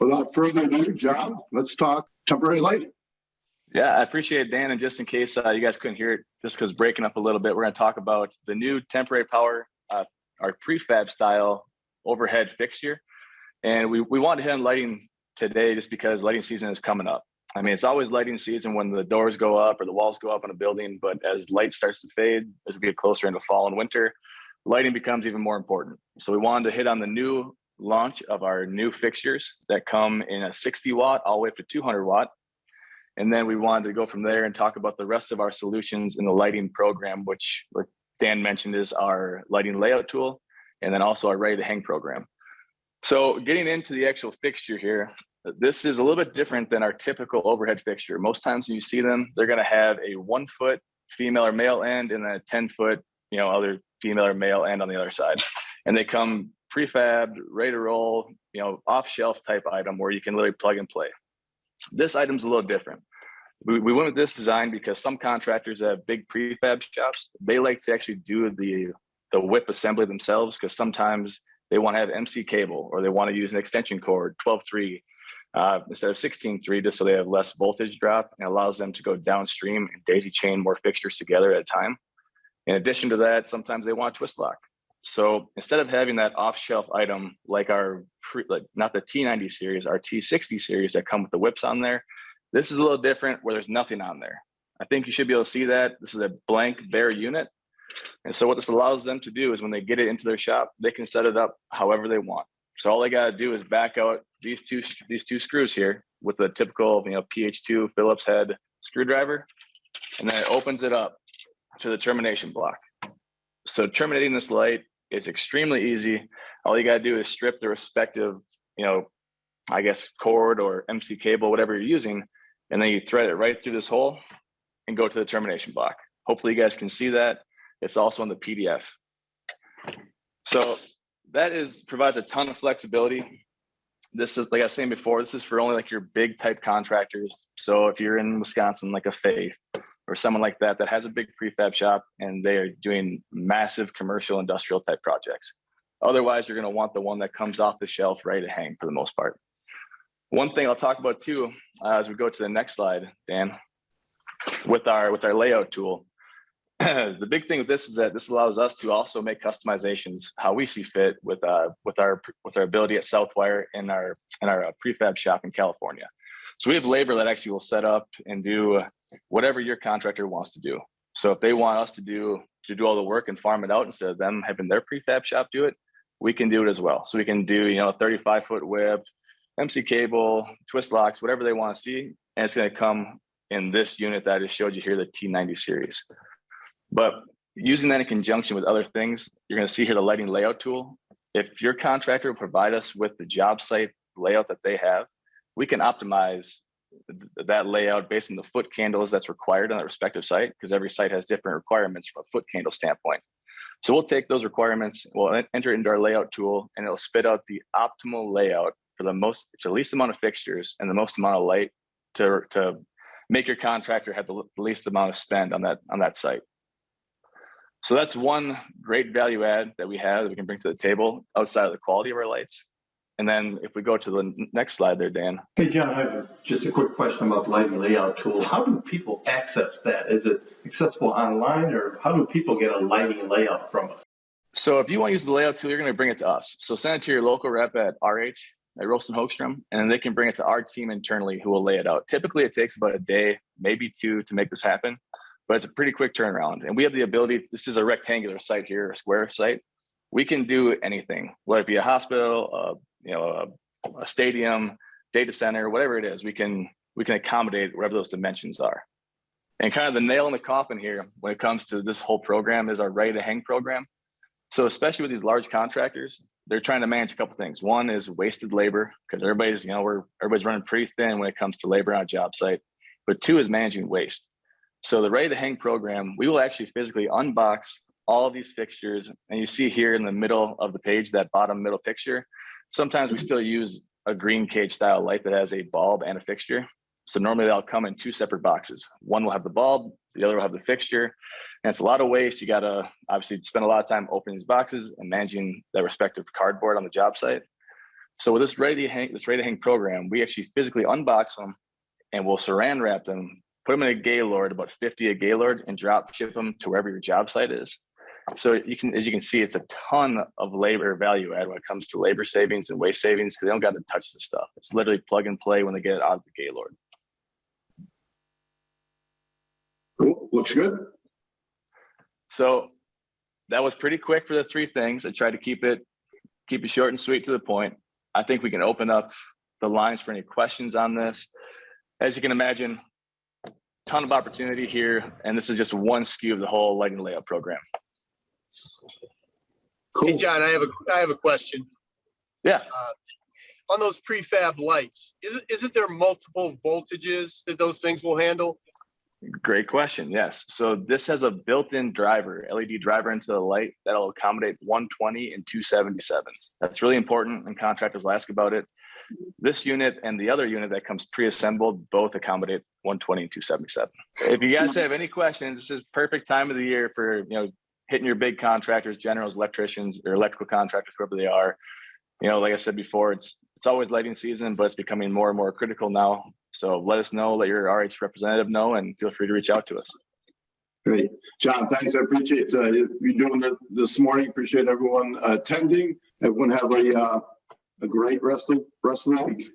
Without further ado, John, let's talk temporary lighting. Yeah, I appreciate it, Dan. And just in case you guys couldn't hear it, just because breaking up a little bit, we're going to talk about the new temporary power, our prefab style overhead fixture. And we want to hit on lighting today just because lighting season is coming up. I mean, it's always lighting season when the doors go up or the walls go up on a building, but as light starts to fade, as we get closer into fall and winter, lighting becomes even more important. So we wanted to hit on the new launch of our new fixtures that come in a 60 watt all the way up to 200 watt. And then we wanted to go from there and talk about the rest of our solutions in the lighting program, which like Dan mentioned is our lighting layout tool, and then also our Ready2Hang program. So getting into the actual fixture here, this is a little bit different than our typical overhead fixture. Most times when you see them, they're going to have a 1 foot female or male end and then a 10 foot, other female or male end on the other side. And they come prefabbed, ready to roll, off shelf type item where you can literally plug and play. This item's a little different. We went with this design because some contractors have big prefab shops. They like to actually do the whip assembly themselves because sometimes they want to have MC cable or they want to use an extension cord, 12-3 instead of 16-3, just so they have less voltage drop and allows them to go downstream and daisy chain more fixtures together at a time. In addition to that, sometimes they want a twist lock. So instead of having that off-shelf item like not the T90 series, our T60 series that come with the whips on there, this is a little different where there's nothing on there. I think you should be able to see that. This is a blank, bare unit. And so what this allows them to do is when they get it into their shop, they can set it up however they want. So all they got to do is back out these two screws here with the typical PH2 Phillips head screwdriver, and then it opens it up to the termination block. So terminating this light is extremely easy. All you got to do is strip the respective, cord or MC cable, whatever you're using, and then you thread it right through this hole and go to the termination block. Hopefully you guys can see that. It's also in the PDF. So that provides a ton of flexibility. This is, like I was saying before, this is for only like your big type contractors. So if you're in Wisconsin, like a Faith or someone like that has a big prefab shop and they are doing massive commercial industrial type projects. Otherwise, you're going to want the one that comes off the shelf ready to hang for the most part. One thing I'll talk about too, as we go to the next slide, Dan, with our layout tool. The big thing with this is that this allows us to also make customizations how we see fit with our ability at Southwire in our prefab shop in California. So we have labor that actually will set up and do whatever your contractor wants to do. So if they want us to do all the work and farm it out instead of them having their prefab shop do it, we can do it as well. So we can do a 35-foot whip, MC cable, twist locks, whatever they want to see, and it's going to come in this unit that I just showed you here, the T90 series. But using that in conjunction with other things, you're going to see here the lighting layout tool. If your contractor will provide us with the job site layout that they have, we can optimize that layout based on the foot candles that's required on that respective site, because every site has different requirements from a foot candle standpoint. So we'll take those requirements, we'll enter it into our layout tool, and it'll spit out the optimal layout for the least amount of fixtures and the most amount of light to make your contractor have the least amount of spend on that site. So that's one great value add that we have that we can bring to the table outside of the quality of our lights. And then if we go to the next slide there, Dan. Hey, John, I have just a quick question about the lighting layout tool. How do people access that? Is it accessible online, or how do people get a lighting layout from us? So if you want to use the layout tool, you're going to bring it to us. So send it to your local rep at RH, at Rolston Hoekstrom, and they can bring it to our team internally who will lay it out. Typically, it takes about a day, maybe two, to make this happen. But it's a pretty quick turnaround. And we have the ability, this is a rectangular site here, a square site. We can do anything, whether it be a hospital, a stadium, data center, whatever it is, we can accommodate whatever those dimensions are. And kind of the nail in the coffin here when it comes to this whole program is our Ready2Hang program. So especially with these large contractors, they're trying to manage a couple things. One is wasted labor, because everybody's running pretty thin when it comes to labor on a job site. But two is managing waste. So the Ready2Hang program, we will actually physically unbox all of these fixtures. And you see here in the middle of the page, that bottom middle picture, sometimes we still use a green cage style light that has a bulb and a fixture. So normally they'll come in two separate boxes. One will have the bulb, the other will have the fixture. And it's a lot of waste. You got to obviously spend a lot of time opening these boxes and managing the respective cardboard on the job site. So with this ready-to-hang program, we actually physically unbox them and we'll saran wrap them, put them in a Gaylord, about 50 a Gaylord, and drop ship them to wherever your job site is. So you can, as you can see, it's a ton of labor value add when it comes to labor savings and waste savings, because they don't got to touch the stuff. It's literally plug and play when they get it out of the Gaylord. Cool, looks good. So that was pretty quick for the three things. I tried to keep it short and sweet to the point. I think we can open up the lines for any questions on this. As you can imagine, ton of opportunity here, and this is just one SKU of the whole lighting layout program. Cool. Hey, John, I have a question. Yeah. On those prefab lights, isn't there multiple voltages that those things will handle? Great question. Yes. So this has a built-in driver, LED driver into the light that'll accommodate 120 and 277. That's really important, and contractors will ask about it. This unit and the other unit that comes pre-assembled both accommodate 120 and 277. If you guys have any questions, this is perfect time of the year for, hitting your big contractors, generals, electricians, or electrical contractors, whoever they are. Like I said before, it's always lighting season, but it's becoming more and more critical now. So let us know, let your RH representative know, and feel free to reach out to us. Great. John, thanks. I appreciate you doing this morning. Appreciate everyone attending. Everyone have a great rest of the week.